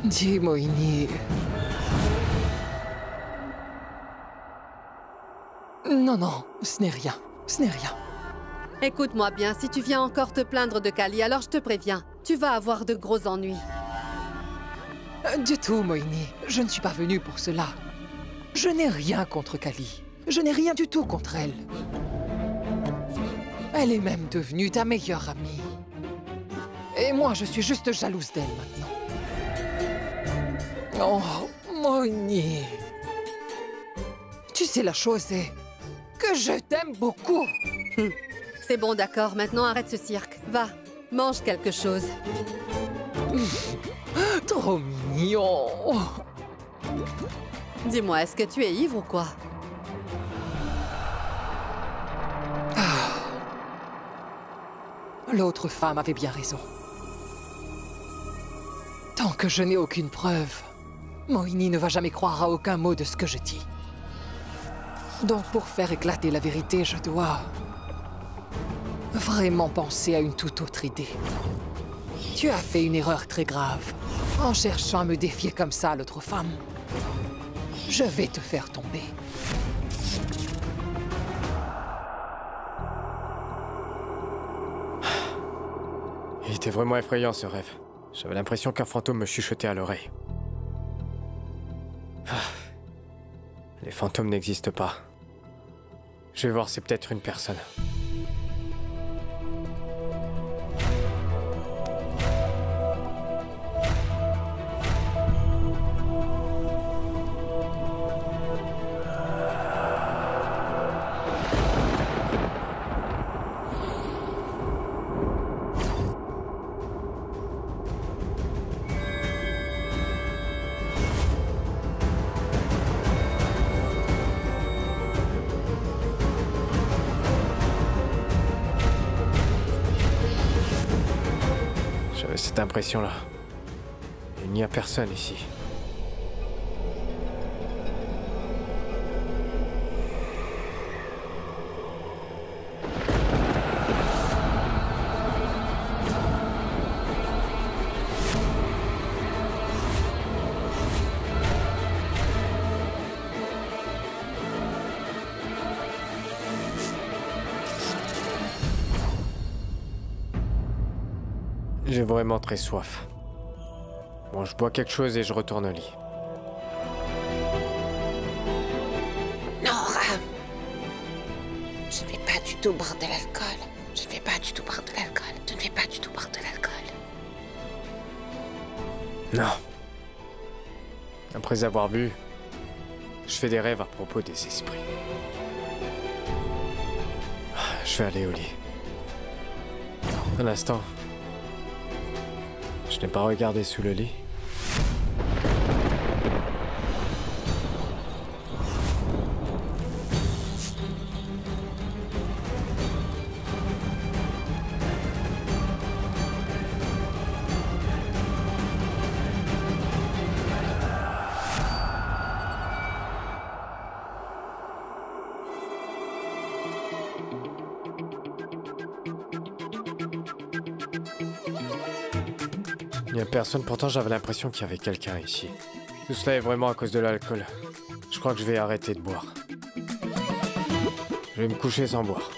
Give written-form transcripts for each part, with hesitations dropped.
Dis, Moini. Non, non, ce n'est rien. Ce n'est rien. Écoute-moi bien, si tu viens encore te plaindre de Kali, alors je te préviens, tu vas avoir de gros ennuis. Du tout, Moini. Je ne suis pas venu pour cela. Je n'ai rien contre Kali. Je n'ai rien du tout contre elle. Elle est même devenue ta meilleure amie. Et moi, je suis juste jalouse d'elle maintenant. Oh, Moini. Tu sais, la chose est que je t'aime beaucoup. C'est bon, d'accord, maintenant arrête ce cirque. Va, mange quelque chose. Trop mignon. Dis-moi, est-ce que tu es ivre ou quoi? L'autre femme avait bien raison. Tant que je n'ai aucune preuve, Moini ne va jamais croire à aucun mot de ce que je dis. Donc pour faire éclater la vérité, je dois vraiment penser à une toute autre idée. Tu as fait une erreur très grave en cherchant à me défier comme ça à l'autre femme. Je vais te faire tomber. Il était vraiment effrayant ce rêve. J'avais l'impression qu'un fantôme me chuchotait à l'oreille. Les fantômes n'existent pas. Je vais voir, c'est peut-être une personne. J'avais cette impression-là. Il n'y a personne ici. J'ai vraiment très soif. Bon, je bois quelque chose et je retourne au lit. Nora! Je ne vais pas du tout boire de l'alcool. Je ne vais pas du tout boire de l'alcool. Je ne vais pas du tout boire de l'alcool. Non. Après avoir bu, je fais des rêves à propos des esprits. Je vais aller au lit. Un instant. Je n'ai pas regardé sous le lit. Il n'y a personne, pourtant j'avais l'impression qu'il y avait quelqu'un ici. Tout cela est vraiment à cause de l'alcool. Je crois que je vais arrêter de boire. Je vais me coucher sans boire.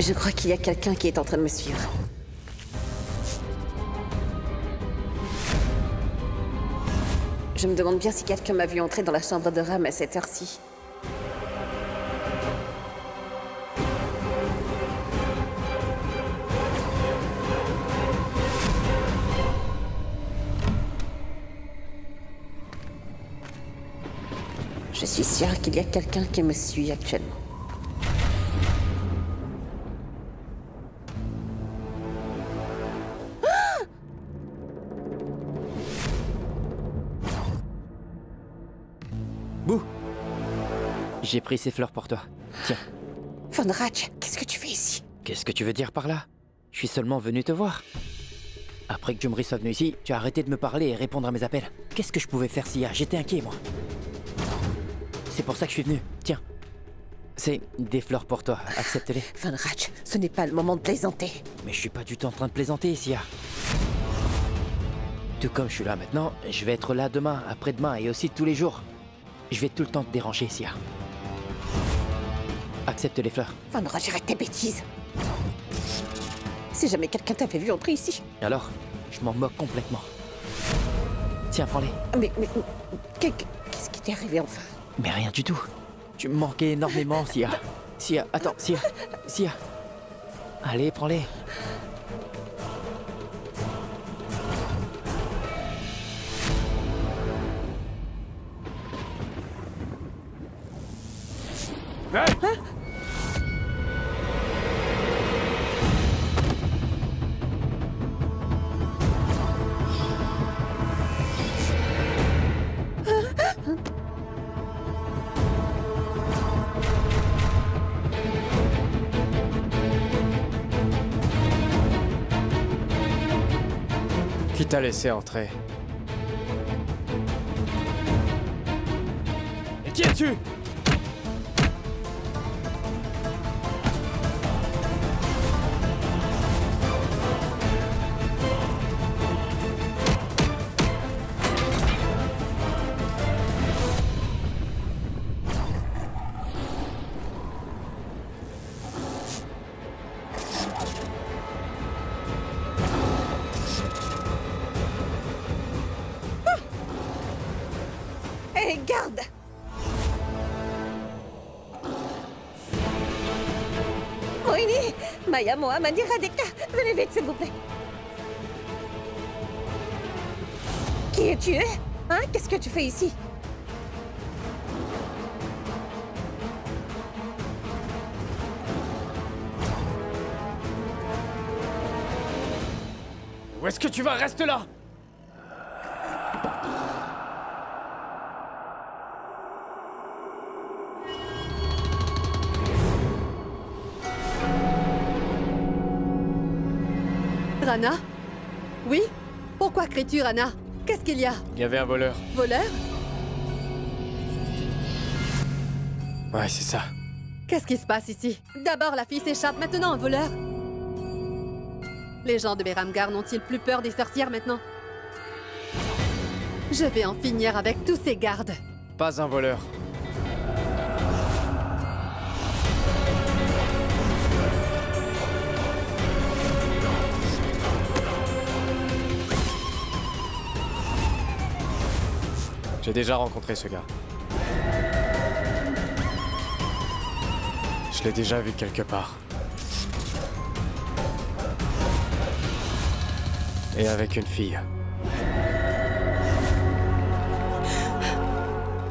Je crois qu'il y a quelqu'un qui est en train de me suivre. Je me demande bien si quelqu'un m'a vu entrer dans la chambre de Ram à cette heure-ci. Je suis sûre qu'il y a quelqu'un qui me suit actuellement. J'ai pris ces fleurs pour toi. Tiens. Von Ratch, qu'est-ce que tu fais ici? Qu'est-ce que tu veux dire par là? Je suis seulement venu te voir. Après que Jumri soit venu ici, tu as arrêté de me parler et répondre à mes appels. Qu'est-ce que je pouvais faire Sia? J'étais inquiet, moi. C'est pour ça que je suis venu. Tiens. C'est des fleurs pour toi. Accepte-les. Von Ratch, ce n'est pas le moment de plaisanter. Mais je suis pas du tout en train de plaisanter, Sia. Tout comme je suis là maintenant, je vais être là demain, après-demain et aussi tous les jours. Je vais tout le temps te déranger, Sia. Accepte les fleurs. Von Ratch, arrête tes bêtises. Si jamais quelqu'un t'avait vu entrer ici. Alors, je m'en moque complètement. Tiens, prends-les. Mais qu'est-ce qui t'est arrivé enfin? Mais rien du tout. Tu me manquais énormément, Sia. Sia, attends, Sia. Sia. Allez, prends-les. Hey! Hein? Qui t'a laissé entrer? Et qui es-tu? Hé, garde! Moini! Maya Mohammad Radeka! Venez vite, s'il vous plaît! Qui es-tu? Hein? Qu'est-ce que tu fais ici? Où est-ce que tu vas? Reste là! Rana? Oui? Pourquoi cries-tu, Rana? Qu'est-ce qu'il y a? Il y avait un voleur. Voleur? Ouais, c'est ça. Qu'est-ce qui se passe ici? D'abord, la fille s'échappe, maintenant un voleur? Les gens de Beramgar n'ont-ils plus peur des sorcières maintenant? Je vais en finir avec tous ces gardes. Pas un voleur. J'ai déjà rencontré ce gars. Je l'ai déjà vu quelque part. Et avec une fille.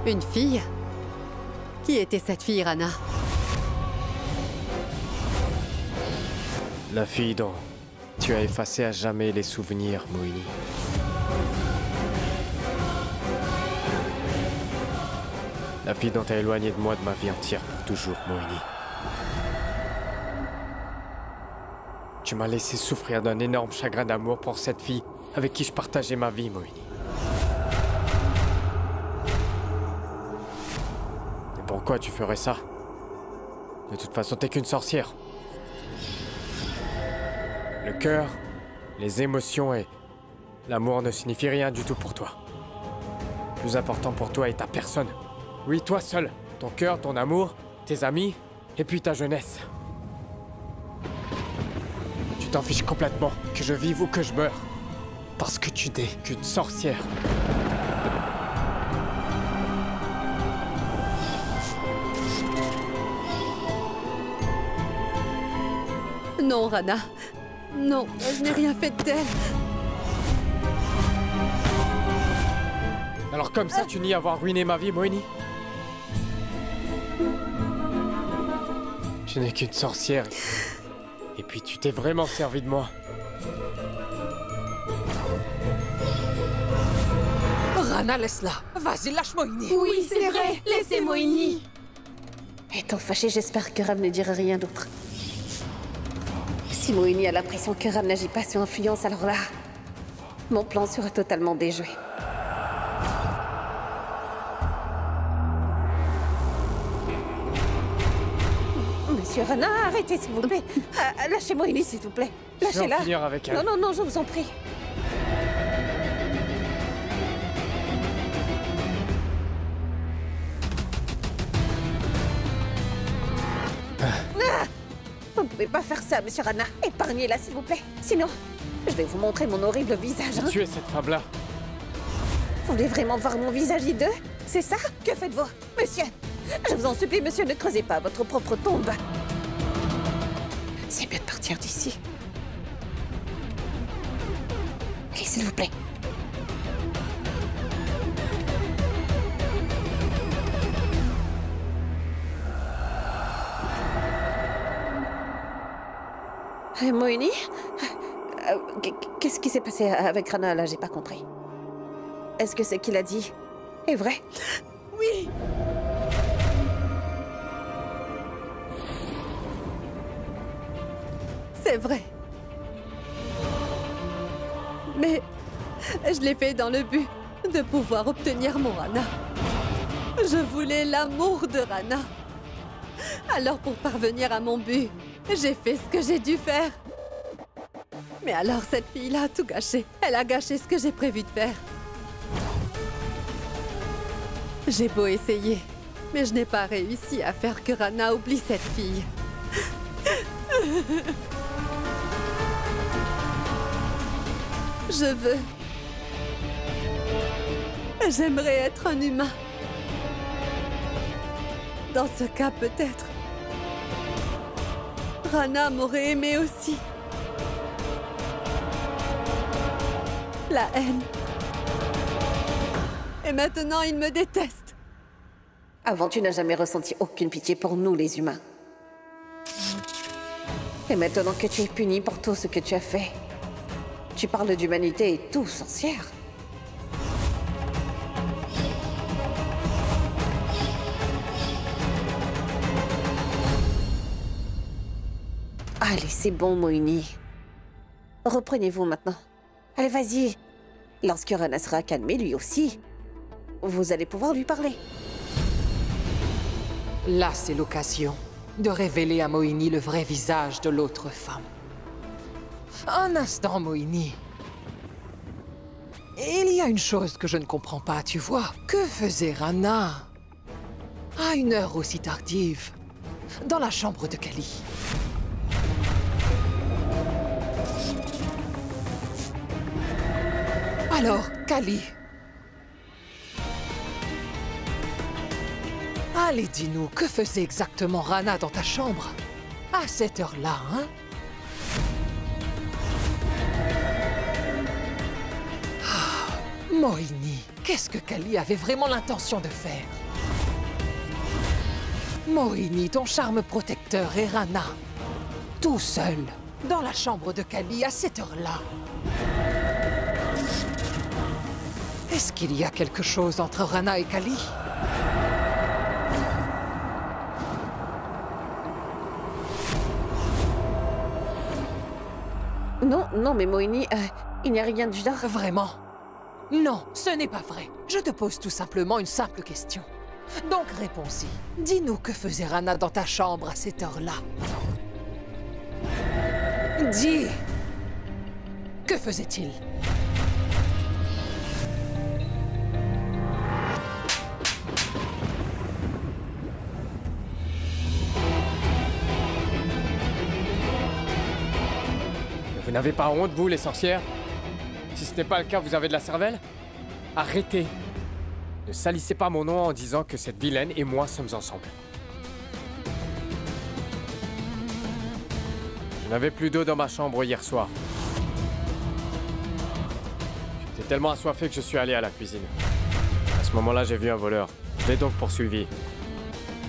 Une fille? Qui était cette fille, Rana? La fille dont tu as effacé à jamais les souvenirs, Moini. La fille dont tu as éloigné de moi de ma vie entière pour toujours, Moini. Tu m'as laissé souffrir d'un énorme chagrin d'amour pour cette fille avec qui je partageais ma vie, Moini. Et pourquoi tu ferais ça? De toute façon, t'es qu'une sorcière. Le cœur, les émotions et l'amour ne signifient rien du tout pour toi. Le plus important pour toi est ta personne. Oui, toi seul. Ton cœur, ton amour, tes amis, et puis ta jeunesse. Tu t'en fiches complètement, que je vive ou que je meure. Parce que tu n'es qu'une sorcière. Non, Rana. Non, je n'ai rien fait de tel. Alors comme ça, tu nies avoir ruiné ma vie, Moini? Je n'ai qu'une sorcière. Et puis tu t'es vraiment servi de moi. Rana, laisse-la. Vas-y, lâche Moini. Oui, c'est vrai. Laissez Moini. Étant fâchée, j'espère que Ram ne dira rien d'autre. Si Moini a l'impression que Ram n'agit pas sur influence, alors là, mon plan sera totalement déjoué. Monsieur Rana, arrêtez s'il vous plaît. Lâchez Moini s'il vous plaît. Je vais en Lâchez-la. finir avec elle. Non, non, non, je vous en prie. Vous ne pouvez pas faire ça, monsieur Rana. Épargnez-la, s'il vous plaît. Sinon, je vais vous montrer mon horrible visage. Hein. Tuez cette femme-là. Vous voulez vraiment voir mon visage hideux? C'est ça? Que faites-vous? Monsieur, je vous en supplie, monsieur, ne creusez pas votre propre tombe. C'est mieux de partir d'ici. Allez, s'il vous plaît. Moini? Qu'est-ce qui s'est passé avec Rana, là? J'ai pas compris. Est-ce que ce qu'il a dit est vrai? Oui. C'est vrai. Mais je l'ai fait dans le but de pouvoir obtenir mon Rana. Je voulais l'amour de Rana. Alors pour parvenir à mon but, j'ai fait ce que j'ai dû faire. Mais alors cette fille-là a tout gâché. Elle a gâché ce que j'ai prévu de faire. J'ai beau essayer, mais je n'ai pas réussi à faire que Rana oublie cette fille. Je veux... J'aimerais être un humain. Dans ce cas, peut-être... Rana m'aurait aimé aussi. La haine. Et maintenant, il me déteste. Avant, tu n'as jamais ressenti aucune pitié pour nous, les humains. Et maintenant que tu es puni pour tout ce que tu as fait, tu parles d'humanité et tout, sorcière. Allez, c'est bon, Moini. Reprenez-vous maintenant. Allez, vas-y. Lorsque Rana sera calmé, lui aussi, vous allez pouvoir lui parler. Là, c'est l'occasion de révéler à Moini le vrai visage de l'autre femme. Un instant, Moini. Il y a une chose que je ne comprends pas, tu vois. Que faisait Rana à une heure aussi tardive dans la chambre de Kali? Alors, Kali. Allez, dis-nous, que faisait exactement Rana dans ta chambre à cette heure-là, hein? Moini, qu'est-ce que Kali avait vraiment l'intention de faire? Moini, ton charme protecteur et Rana, tout seul, dans la chambre de Kali à cette heure-là. Est-ce qu'il y a quelque chose entre Rana et Kali? Non, non, mais Moini, il n'y a rien du genre. Vraiment? Non, ce n'est pas vrai. Je te pose tout simplement une simple question. Donc réponds-y. Dis-nous que faisait Rana dans ta chambre à cette heure-là. Dis! Que faisait-il? Vous n'avez pas honte, vous, les sorcières? Si ce n'est pas le cas, vous avez de la cervelle? Arrêtez! Ne salissez pas mon nom en disant que cette vilaine et moi sommes ensemble. Je n'avais plus d'eau dans ma chambre hier soir. J'étais tellement assoiffé que je suis allé à la cuisine. À ce moment-là, j'ai vu un voleur. Je l'ai donc poursuivi.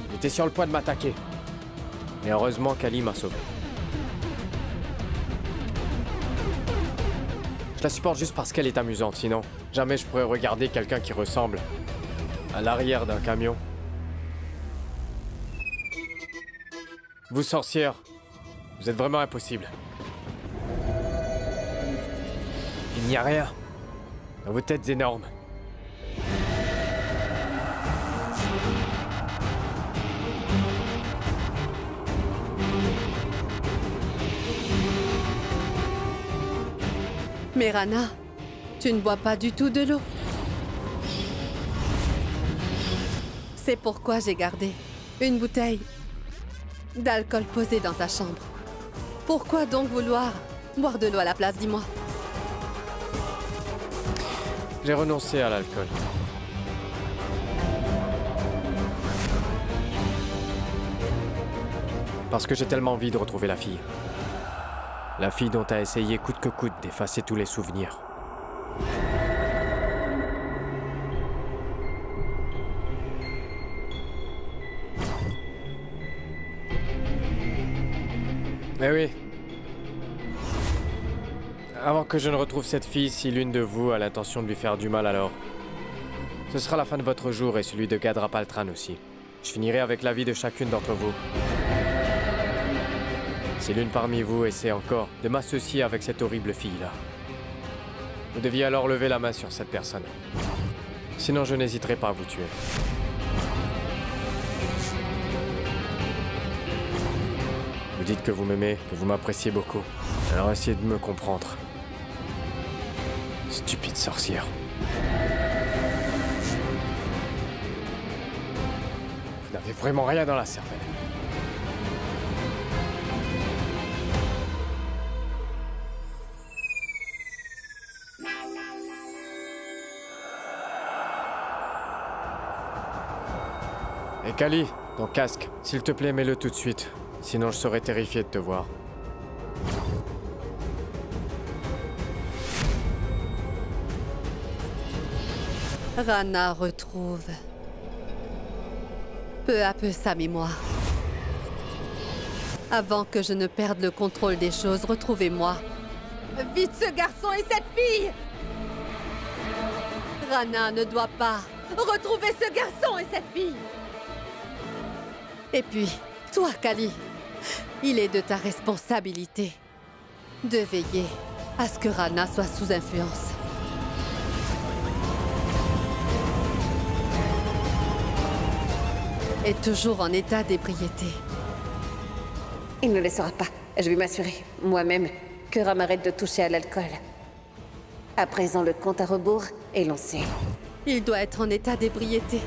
Il était sur le point de m'attaquer. Mais heureusement, Kali m'a sauvé. Je la supporte juste parce qu'elle est amusante, sinon jamais je pourrais regarder quelqu'un qui ressemble à l'arrière d'un camion. Vous, sorcière, vous êtes vraiment impossible. Il n'y a rien dans vos têtes énormes. Mais Rana, tu ne bois pas du tout de l'eau. C'est pourquoi j'ai gardé une bouteille d'alcool posée dans ta chambre. Pourquoi donc vouloir boire de l'eau à la place, dis-moi? J'ai renoncé à l'alcool. Parce que j'ai tellement envie de retrouver la fille. La fille dont t'as essayé coûte que coûte d'effacer tous les souvenirs. Mais oui. Avant que je ne retrouve cette fille, si l'une de vous a l'intention de lui faire du mal alors, ce sera la fin de votre jour et celui de Gadra Paltran aussi. Je finirai avec la vie de chacune d'entre vous. Si l'une parmi vous essaie encore de m'associer avec cette horrible fille-là, vous deviez alors lever la main sur cette personne. Sinon, je n'hésiterai pas à vous tuer. Vous dites que vous m'aimez, que vous m'appréciez beaucoup. Alors essayez de me comprendre. Stupide sorcière. Vous n'avez vraiment rien dans la cervelle. Et Kali, ton casque, s'il te plaît, mets-le tout de suite. Sinon, je serais terrifié de te voir. Rana retrouve peu à peu sa mémoire. Avant que je ne perde le contrôle des choses, retrouvez-moi. Vite ce garçon et cette fille! Rana ne doit pas retrouver ce garçon et cette fille! Et puis, toi, Kali, il est de ta responsabilité de veiller à ce que Rana soit sous influence. Et toujours en état d'ébriété. Il ne le saura pas. Je vais m'assurer, moi-même, que Ram arrête de toucher à l'alcool. À présent, le compte à rebours est lancé. Il doit être en état d'ébriété.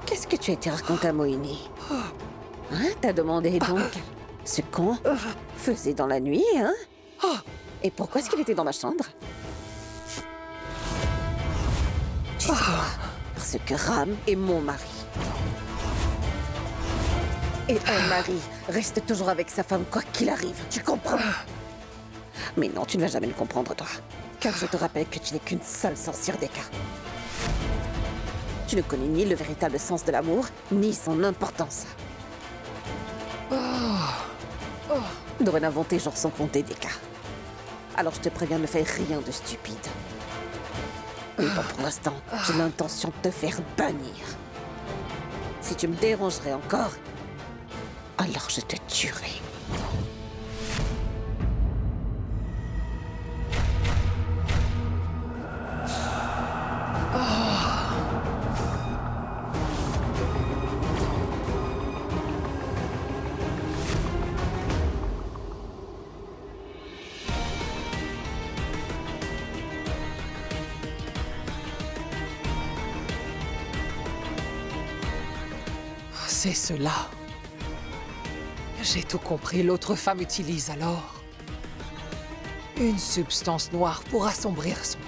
Qu'est-ce que tu as été raconté à Moini? Hein? T'as demandé donc ce con faisait dans la nuit, hein? Et pourquoi est-ce qu'il était dans ma chambre? Tu sais quoi? Parce que Ram est mon mari. Et un mari reste toujours avec sa femme quoi qu'il arrive, tu comprends? Mais non, tu ne vas jamais le comprendre, toi. Car je te rappelle que tu n'es qu'une seule sorcière des cas. Tu ne connais ni le véritable sens de l'amour, ni son importance. Dorénavant, tes jours sont comptés, Deka. Alors je te préviens, ne fais rien de stupide. Mais bon, pour l'instant, j'ai l'intention de te faire bannir. Si tu me dérangerais encore, alors je te tuerai. C'est cela. J'ai tout compris, l'autre femme utilise alors une substance noire pour assombrir son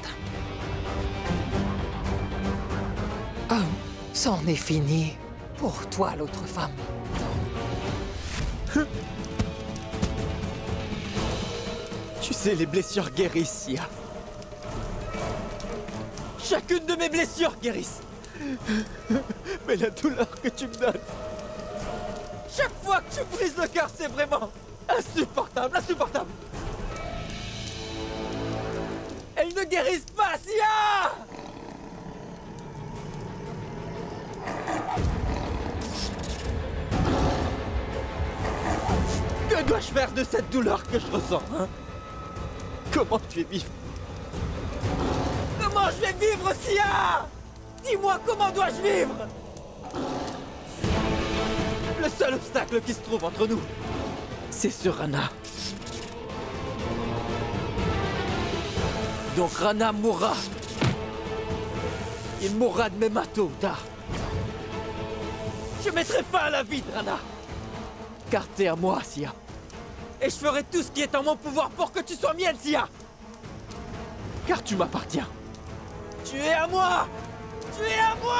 teint. C'en est fini pour toi, l'autre femme. Tu sais, les blessures guérissent, Sia. Chacune de mes blessures guérissent. Mais la douleur que tu me donnes, chaque fois que tu brises le cœur, c'est vraiment insupportable, insupportable. Elle ne guérisse pas, Sia! Que dois-je faire de cette douleur que je ressens, hein? Comment je vais vivre? Comment je vais vivre, Sia? Dis-moi, comment dois-je vivre? Le seul obstacle qui se trouve entre nous, c'est ce Rana. Donc Rana mourra. Il mourra de mes mains tôt ou tard. Je mettrai fin à la vie de Rana. Car t'es à moi, Sia. Et je ferai tout ce qui est en mon pouvoir pour que tu sois mienne, Sia. Car tu m'appartiens. Tu es à moi! Tu es à moi!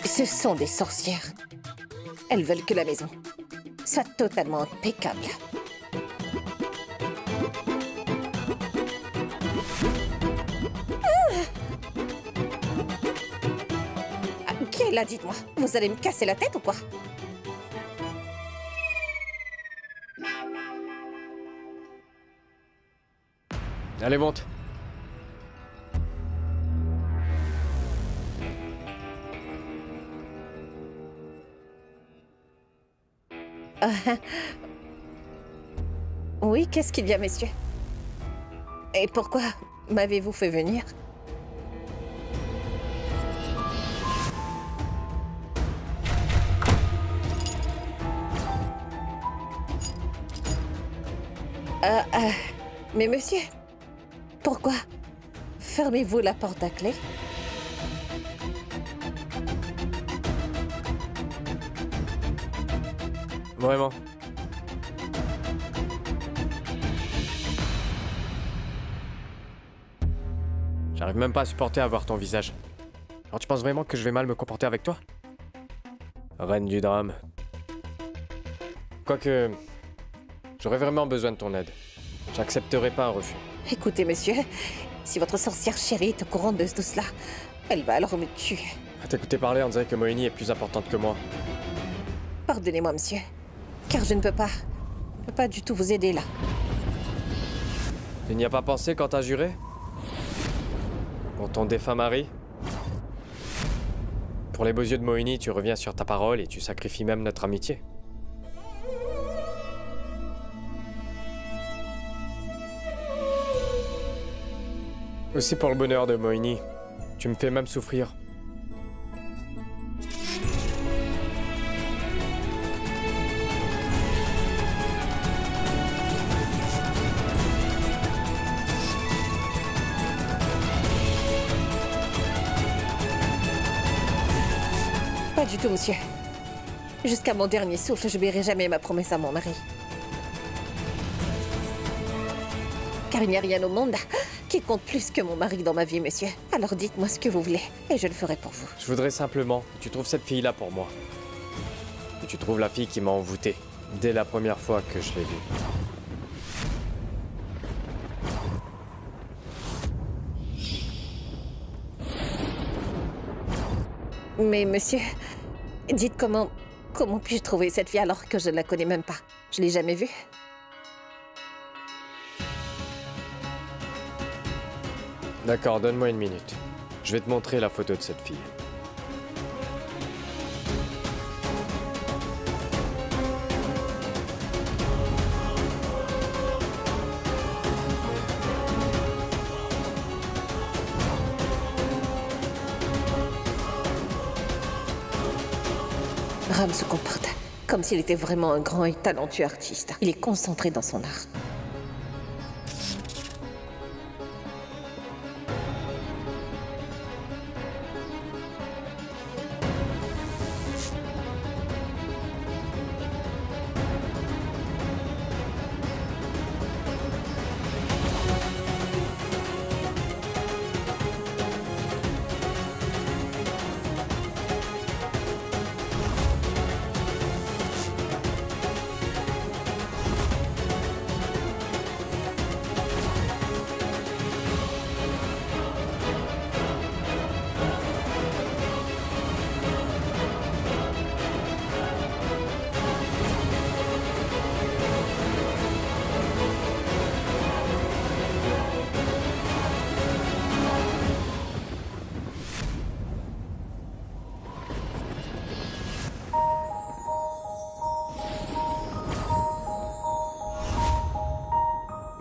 Ce sont des sorcières. Elles veulent que la maison soit totalement impeccable. Qui est là, dites-moi? Vous allez me casser la tête ou quoi? Allez, monte. Oui, qu'est-ce qu'il y a, messieurs? Et pourquoi m'avez-vous fait venir? Mais monsieur, pourquoi fermez-vous la porte à clé? Vraiment. J'arrive même pas à supporter à voir ton visage. Alors tu penses vraiment que je vais mal me comporter avec toi? Reine du drame. Quoique... j'aurais vraiment besoin de ton aide. J'accepterai pas un refus. Écoutez, monsieur, si votre sorcière chérie est au courant de tout cela, elle va alors me tuer. À t'écouter parler, on dirait que Mohini est plus importante que moi. Pardonnez-moi, monsieur, car je ne peux pas du tout vous aider là. Tu n'y as pas pensé quand t'as juré? Pour ton défunt mari? Pour les beaux yeux de Mohini, tu reviens sur ta parole et tu sacrifies même notre amitié. Aussi pour le bonheur de Mohini, tu me fais même souffrir. Pas du tout, monsieur. Jusqu'à mon dernier souffle, je n'oublierai jamais ma promesse à mon mari. Car il n'y a rien au monde qui compte plus que mon mari dans ma vie, monsieur. Alors dites-moi ce que vous voulez, et je le ferai pour vous. Je voudrais simplement que tu trouves cette fille-là pour moi. Que tu trouves la fille qui m'a envoûté dès la première fois que je l'ai vue. Mais monsieur, dites comment puis-je trouver cette fille alors que je ne la connais même pas? Je l'ai jamais vue. D'accord, donne-moi une minute. Je vais te montrer la photo de cette fille. Ram se comporte comme s'il était vraiment un grand et talentueux artiste. Il est concentré dans son art.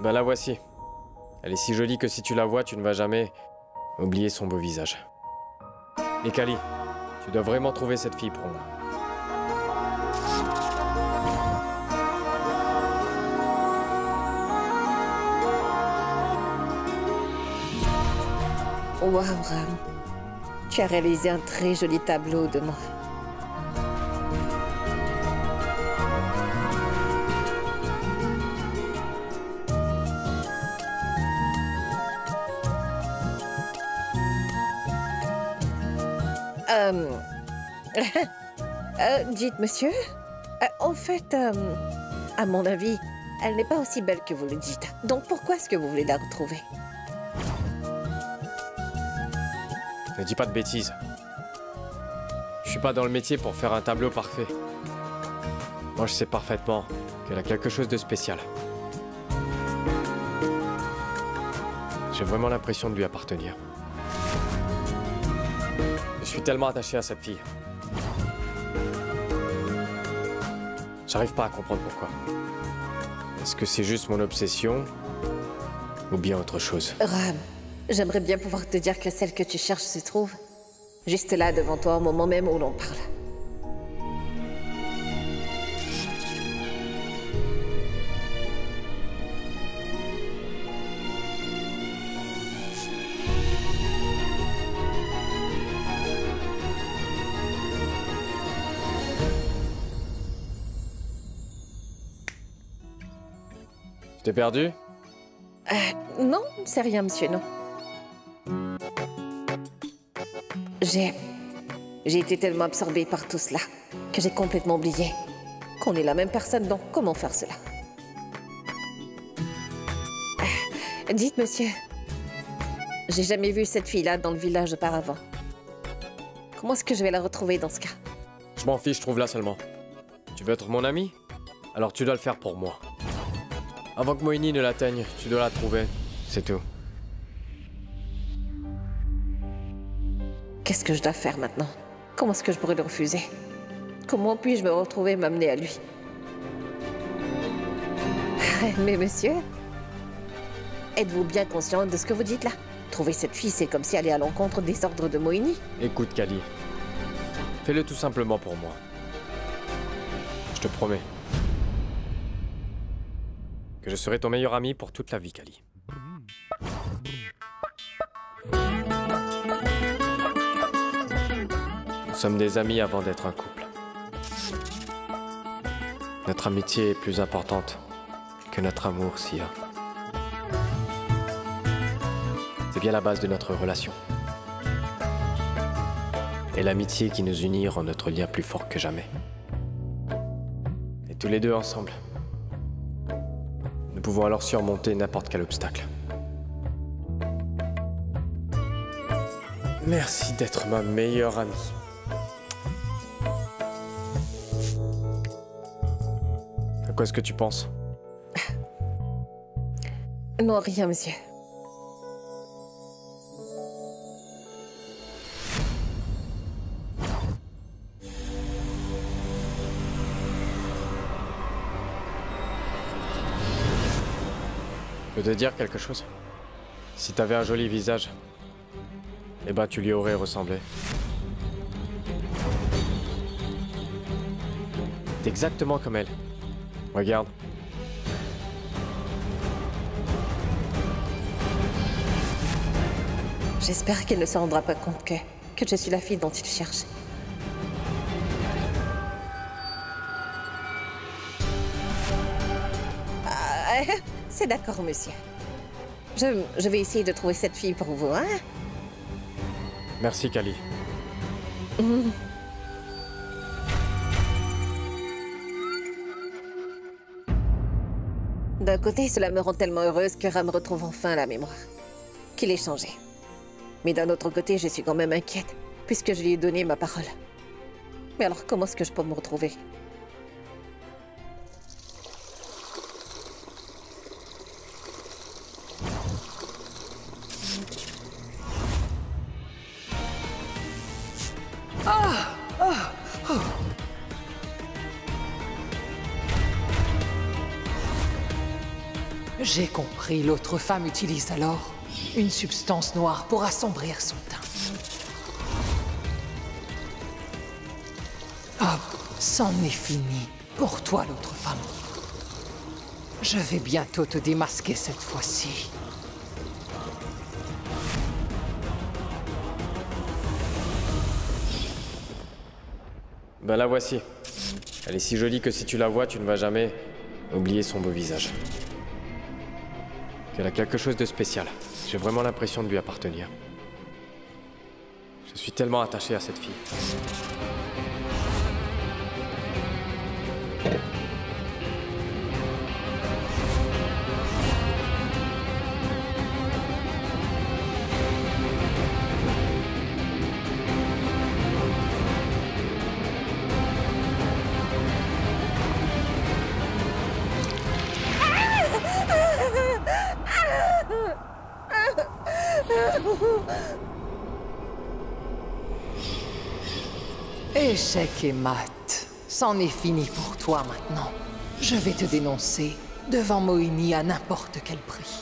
Ben la voici. Elle est si jolie que si tu la vois, tu ne vas jamais oublier son beau visage. Et Kali, tu dois vraiment trouver cette fille pour moi. Waouh, Ram. Tu as réalisé un très joli tableau de moi. Dites, monsieur, en fait, à mon avis, elle n'est pas aussi belle que vous le dites. Donc pourquoi est-ce que vous voulez la retrouver? Ne dis pas de bêtises. Je suis pas dans le métier pour faire un tableau parfait. Moi, je sais parfaitement qu'elle a quelque chose de spécial. J'ai vraiment l'impression de lui appartenir. Je suis tellement attaché à cette fille. J'arrive pas à comprendre pourquoi. Est-ce que c'est juste mon obsession ou bien autre chose? Ram, j'aimerais bien pouvoir te dire que celle que tu cherches se trouve juste là devant toi au moment même où l'on parle. T'es perdu? Non, c'est rien, monsieur, non. J'ai été tellement absorbée par tout cela que j'ai complètement oublié qu'on est la même personne, donc comment faire cela? Dites, monsieur, j'ai jamais vu cette fille-là dans le village auparavant. Comment est-ce que je vais la retrouver dans ce cas? Je m'en fiche, trouve-la seulement. Tu veux être mon ami? Alors tu dois le faire pour moi. Avant que Moini ne l'atteigne, tu dois la trouver. C'est tout. Qu'est-ce que je dois faire maintenant? Comment est-ce que je pourrais le refuser? Comment puis-je me retrouver et m'amener à lui? Mais monsieur, êtes-vous bien conscient de ce que vous dites là? Trouver cette fille, c'est comme si aller à l'encontre des ordres de Moini. Écoute, Kali. Fais-le tout simplement pour moi. Je te promets. Que je serai ton meilleur ami pour toute la vie, Kali. Nous sommes des amis avant d'être un couple. Notre amitié est plus importante que notre amour, Sia. C'est bien la base de notre relation. Et l'amitié qui nous unit rend notre lien plus fort que jamais. Et tous les deux ensemble, nous pouvons alors surmonter n'importe quel obstacle. Merci d'être ma meilleure amie. À quoi est-ce que tu penses? Non, rien, monsieur. Je peux te dire quelque chose? Si t'avais un joli visage, eh ben tu lui aurais ressemblé. T'es exactement comme elle. Regarde. J'espère qu'il ne se rendra pas compte que je suis la fille dont il cherche. C'est d'accord, monsieur. Je vais essayer de trouver cette fille pour vous, hein? Merci, Kali. D'un côté, cela me rend tellement heureuse que Ram retrouve enfin la mémoire. Qu'il ait changé. Mais d'un autre côté, je suis quand même inquiète, puisque je lui ai donné ma parole. Mais alors, comment est-ce que je peux me retrouver? J'ai compris, l'autre femme utilise alors une substance noire pour assombrir son teint. Ah, c'en est fini pour toi, l'autre femme. Je vais bientôt te démasquer cette fois-ci. Ben la voici. Elle est si jolie que si tu la vois, tu ne vas jamais oublier son beau visage. Elle a quelque chose de spécial. J'ai vraiment l'impression de lui appartenir. Je suis tellement attaché à cette fille. Échec et mat. C'en est fini pour toi maintenant. Je vais te dénoncer devant Mohini à n'importe quel prix.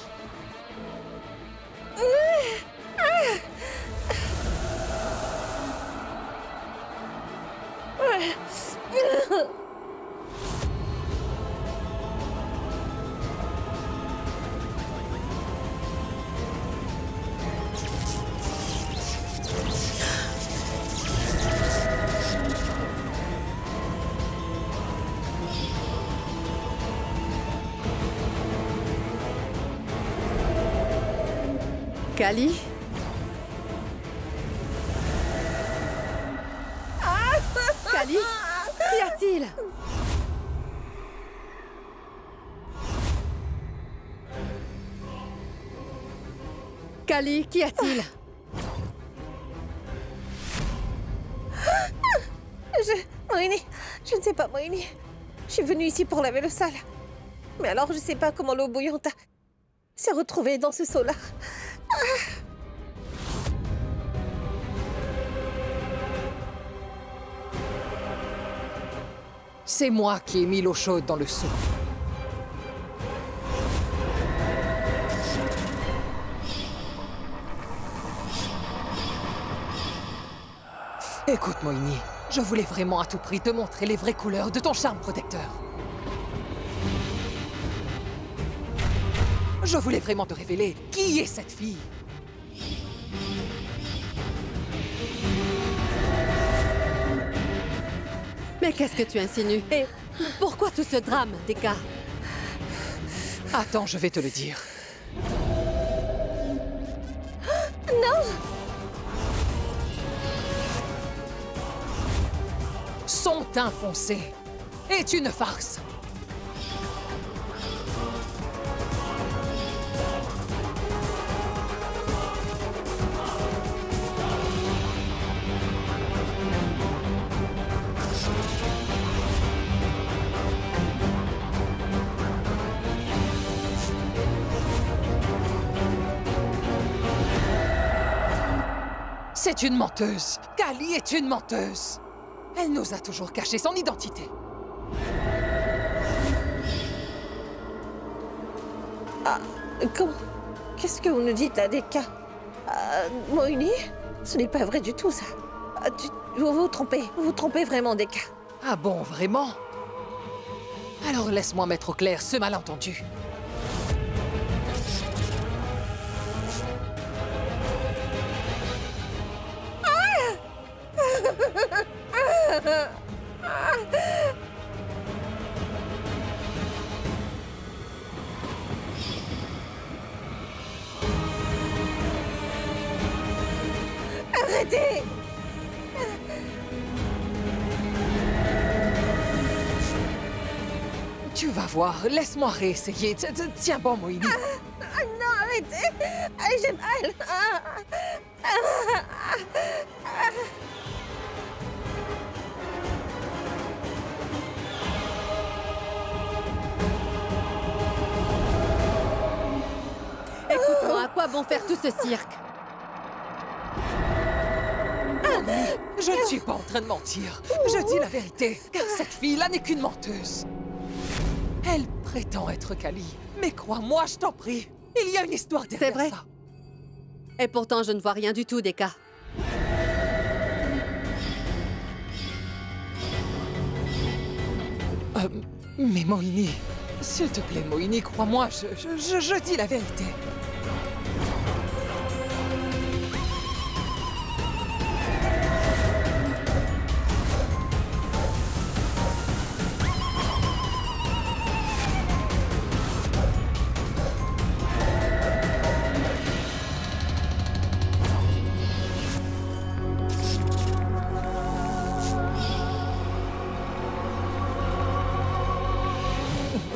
Kali? Kali? Qu'y a-t-il? Kali, qu'y a-t-il? Mohini, je ne sais pas, Mohini. Je suis venue ici pour laver le sale. Mais alors, je ne sais pas comment l'eau bouillante s'est retrouvée dans ce seau-là. C'est moi qui ai mis l'eau chaude dans le seau. Écoute, Mohini, je voulais vraiment à tout prix te montrer les vraies couleurs de ton charme protecteur. Je voulais vraiment te révéler qui est cette fille. Mais qu'est-ce que tu insinues? Et pourquoi tout ce drame, Dekka? Attends, je vais te le dire. Non! Son teint foncé est une farce. C'est une menteuse. Kali est une menteuse. Elle nous a toujours caché son identité. Comment? Qu'est-ce que vous nous dites là, Dekka? Mohini? Ce n'est pas vrai du tout, ça. Vous vous trompez. Vous vous trompez vraiment, Dekka. Ah bon, vraiment? Alors laisse-moi mettre au clair ce malentendu. Arrêtez! Tu vas voir, laisse-moi réessayer. Tiens bon, Mohini. Non, arrêtez! J'ai mal! Écoute-moi, à quoi bon faire tout ce cirque? Je ne suis pas en train de mentir. Je dis la vérité, car cette fille-là n'est qu'une menteuse. Elle prétends être Kali. Mais crois-moi, je t'en prie, il y a une histoire derrière C'est vrai. ça. Et pourtant, je ne vois rien du tout, Deka. Mais Moini, s'il te plaît, Moini, crois-moi, je dis la vérité.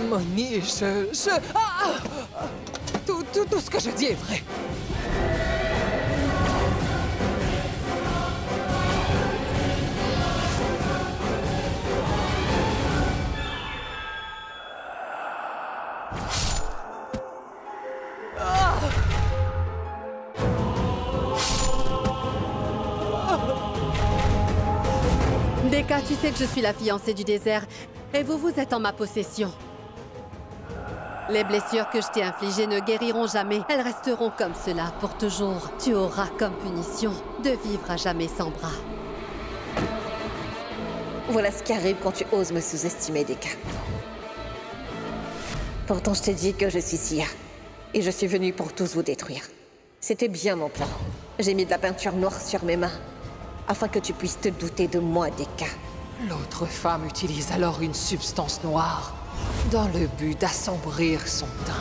Moini, tout ce que je dis est vrai. Deka, tu sais que je suis la fiancée du désert, et vous êtes en ma possession. Les blessures que je t'ai infligées ne guériront jamais. Elles resteront comme cela pour toujours. Tu auras comme punition de vivre à jamais sans bras. Voilà ce qui arrive quand tu oses me sous-estimer, Deka. Pourtant, je t'ai dit que je suis Sia. Et je suis venue pour tous vous détruire. C'était bien mon plan. J'ai mis de la peinture noire sur mes mains, afin que tu puisses te douter de moi, Deka. L'autre femme utilise alors une substance noire dans le but d'assombrir son teint.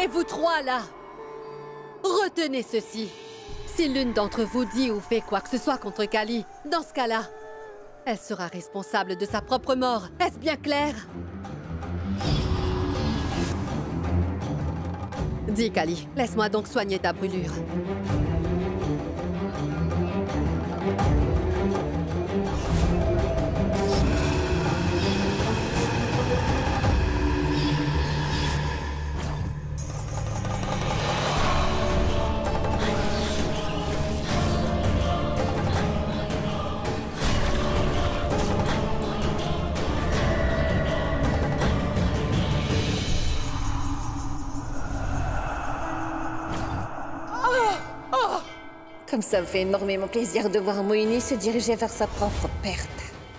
Et vous trois là, retenez ceci. Si l'une d'entre vous dit ou fait quoi que ce soit contre Kali, dans ce cas-là, elle sera responsable de sa propre mort. Est-ce bien clair? Dis, Kali, laisse-moi donc soigner ta brûlure. Comme ça me fait énormément plaisir de voir Moini se diriger vers sa propre perte.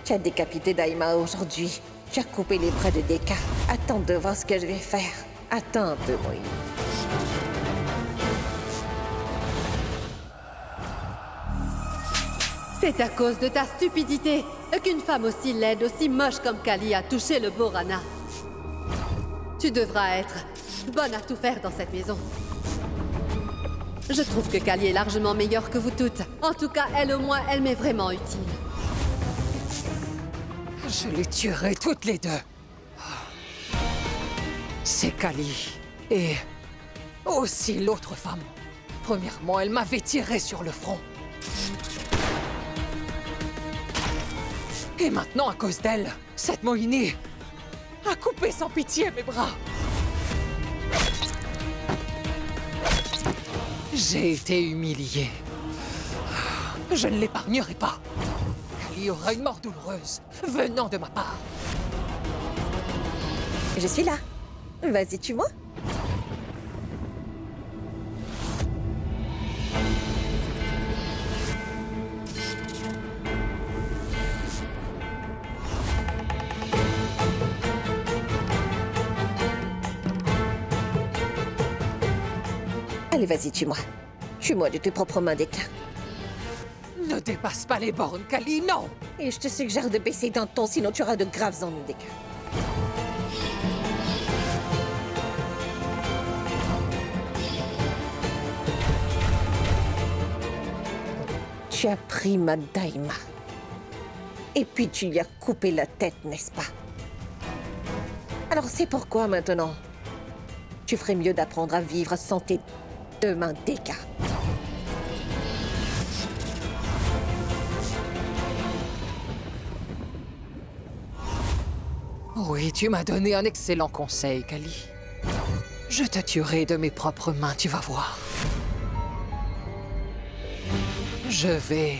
Tu as décapité Daima aujourd'hui. Tu as coupé les bras de Deka. Attends de voir ce que je vais faire. Attends un peu, Moini. C'est à cause de ta stupidité qu'une femme aussi laide, aussi moche comme Kali a touché le beau Rana. Tu devras être bonne à tout faire dans cette maison. Je trouve que Kali est largement meilleure que vous toutes. En tout cas, elle au moins, elle m'est vraiment utile. Je les tuerai toutes les deux. C'est Kali et aussi l'autre femme. Premièrement, elle m'avait tiré sur le front. Et maintenant, à cause d'elle, cette Moini a coupé sans pitié mes bras. J'ai été humilié. Je ne l'épargnerai pas. Kali aura une mort douloureuse venant de ma part. Je suis là. Vas-y, tue-moi. Allez, vas-y, tue-moi. Tue-moi de tes propres mains, Deka. Ne dépasse pas les bornes, Kali, non! Et je te suggère de baisser d'un ton, sinon tu auras de graves ennuis, Deka. Tu as pris ma Daima. Et puis tu lui as coupé la tête, n'est-ce pas? Alors c'est pourquoi maintenant, tu ferais mieux d'apprendre à vivre sans tes deux mains, Deka. Oui, tu m'as donné un excellent conseil, Kali. Je te tuerai de mes propres mains, tu vas voir. Je vais,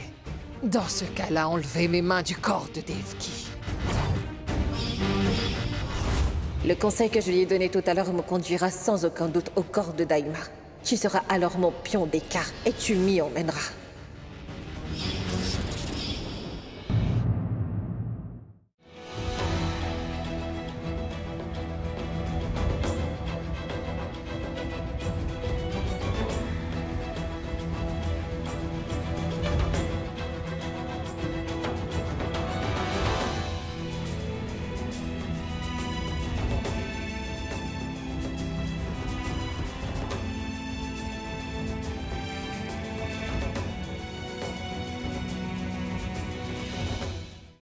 dans ce cas-là, enlever mes mains du corps de Devki. Le conseil que je lui ai donné tout à l'heure me conduira sans aucun doute au corps de Daima. Tu seras alors mon pion d'écart et tu m'y emmèneras.